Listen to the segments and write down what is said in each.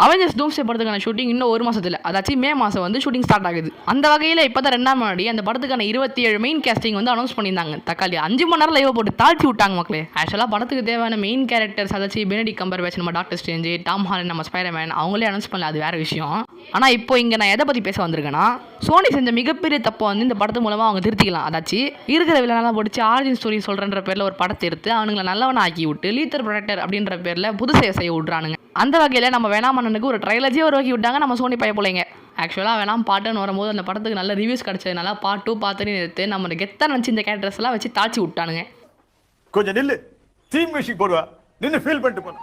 Avengers டூம்ஸ்டே படத்துக்கான shooting இன்னும் ஒரு மாதத்தில், அதாச்சும் மே மாதம் வந்து ஷூட்டிங் ஸ்டார்ட் ஆகுது. அந்த வகையில் இப்போ தான் 2 நாள் முன்னாடி அந்த படத்துக்கான 27 மெயின் கேஸ்டிங் வந்து அனௌன்ஸ் பண்ணியிருந்தாங்க. தக்காளி 5 மணி நேரம் லைவ் போட்டு தாழ்த்தி விட்டாங்க மக்களே. ஆக்சுவலாக படத்துக்கு தேவையான மெயின் கேரக்டர்ஸ் அதாச்சும் பெனடிக்ட் கம்பர்பேட்ச், நம்ம டாக்டர் ஸ்ட்ரேஞ்ச், டாம் ஹாலண்ட், நம்ம ஸ்பைடர்மேன் அவங்களே அனௌன்ஸ் பண்ணல, அது வேற விஷயம். ஆனால் இப்போ இங்கே நான் எதை பற்றி பேச வந்திருக்கேன்னா, சோனி செஞ்ச மிகப்பெரிய தப்பை வந்து இந்த படத்து மூலமாக அவங்க திருத்திக்கலாம். அதாச்சும் இருக்கிற வில்லனெல்லாம் பிடிச்சி ஆரிஜின் ஸ்டோரி சொல்கிறன்ற பேரில் ஒரு படத்தை எடுத்து அவனுங்களை நல்லவனை ஆக்கி விட்டு லீத்தர் ப்ரொடக்டர் அப்படின்ற பேரில் புது செய்ய விட்றானுங்க. அந்த வகையில் நம்ம வேணாம் மன்னனுக்கு ஒரு ட்ரைலர்ஜே உருவாக்கி விட்டாங்க நம்ம சோனி பைய பிள்ளைங்க. ஆக்சுவலாக வேணாம் பாட்டுன்னு வரும்போது அந்த படத்துக்கு நல்ல ரிவ்யூஸ் கிடச்சதுனால பார்ட் 2 பார்த்துன்னு எடுத்து நம்ம கெத்தான் வச்சு இந்த கேரக்டர்ஸ் எல்லாம் வச்சு தாழ்ச்சி விட்டானுங்க. கொஞ்சம் நில்லு, தீம் மியூசிக் போடுவா, நின்று ஃபீல் பண்ணிட்டு போன.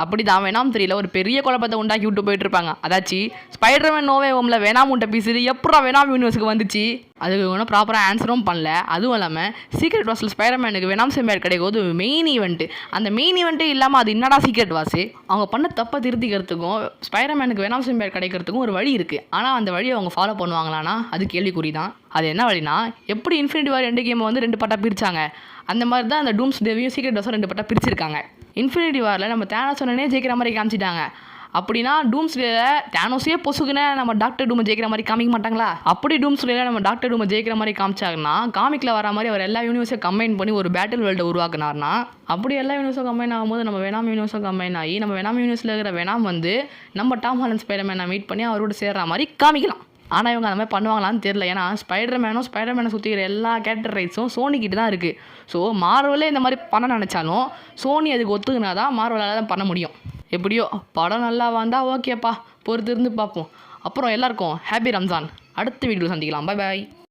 அப்படி தான் வேணாம் தெரியல ஒரு பெரிய குழப்பத்தை உண்டாக்கி விட்டு போயிட்டு இருப்பாங்க. அதாச்சும் ஸ்பைடர்மேன் நோவே ஹோமில் வேணாம் முட்டை பீஸு எப்படா வேணாம் யூனிவர்ஸுக்கு வந்துச்சு, அதுக்கு ஒன்றும் ப்ராப்பராக ஆன்சரும் பண்ணல. அதுவும் இல்லாமல் சீக்ரெட் வாஸில் ஸ்பைடர்மேனுக்கு வேணாம் சிம்பையர் கிடைக்கும் மெயின் ஈவெண்ட்டு, அந்த மெயின் ஈவெண்ட்டே இல்லாமல் அது என்னடா சீக்ரெட் வாஸு. அவங்க பண்ண தப்பை திருத்திக்கிறதுக்கும் ஸ்பைடர்மேனுக்கு வேணாம் சிம்பையர் கிடைக்கிறதுக்கும் ஒரு வழி இருக்குது. ஆனால் அந்த வழியை அவங்க ஃபாலோ பண்ணுவாங்களான்னா அது கேள்விக்குறி தான். அது என்ன வழினா, எப்படி இன்ஃபினிட்டி வார் எண்டு கேமை வந்து 2 பார்ட்டாக பிரித்தாங்க, அந்த மாதிரி தான் அந்த டூம்ஸ் டேவையும் சீக்ரெட் வாஸும் 2 பார்ட்டாக பிரிச்சிருக்காங்க. இன்ஃபினிட்டி வாரில் நம்ம தேனோஸ் சொன்னே ஜெயிக்கிற மாதிரி காமிச்சிட்டாங்க. அப்படின்னா டூம்ஸ்டேல தேனோஸே பொசுக்குன்னு நம்ம டாக்டர் டூமை ஜெயிக்கிற மாதிரி காமிக்க மாட்டாங்களா? அப்படி டூம்ஸ்டேல நம்ம டாக்டர் டூமை ஜெயிக்கிற மாதிரி காமிச்சாங்கன்னா காமிக்கில் வர மாதிரி அவர் எல்லா யூனிவர்ஸையும் கம்பைன் பண்ணி ஒரு பேட்டில் வேர்ல்டை உருவாக்குனார்னா, அப்படி எல்லா யூனிவர்ஸும் கம்பைன் ஆகும்போது நம்ம வேணாம் யூனிவர்ஸும் கம்பைன் ஆகி நம்ம வேணாம் யூனிவர்ஸில் இருக்கிற வேணாம் வந்து நம்ம டாம் ஹாலண்ட் ஸ்பைடர்மேனை மீட் பண்ணி அவரோட சேர்ற மாதிரி காமிக்கலாம். ஆனால் இவங்க அந்த மாதிரி பண்ணுவாங்களான்னு தெரியல. ஏன்னா ஸ்பைடர்மேனை சுற்றிக்கிற எல்லா கேரக்டர் ரைட்ஸும் சோனிக்கிட்ட தான் இருக்குது. ஸோ மார்வலே இந்த மாதிரி பண்ண நினச்சாலும் சோனி அதுக்கு ஒத்துக்குனா தான் மார்வலால் தான் பண்ண முடியும். எப்படியோ படம் நல்லா வந்தால் ஓகேப்பா, பொறுத்து இருந்து பார்ப்போம். அப்புறம் எல்லாருக்கும் ஹாப்பி ரம்ஜான். அடுத்த வீடியோவில் சந்திக்கலாம். பாய் பாய்.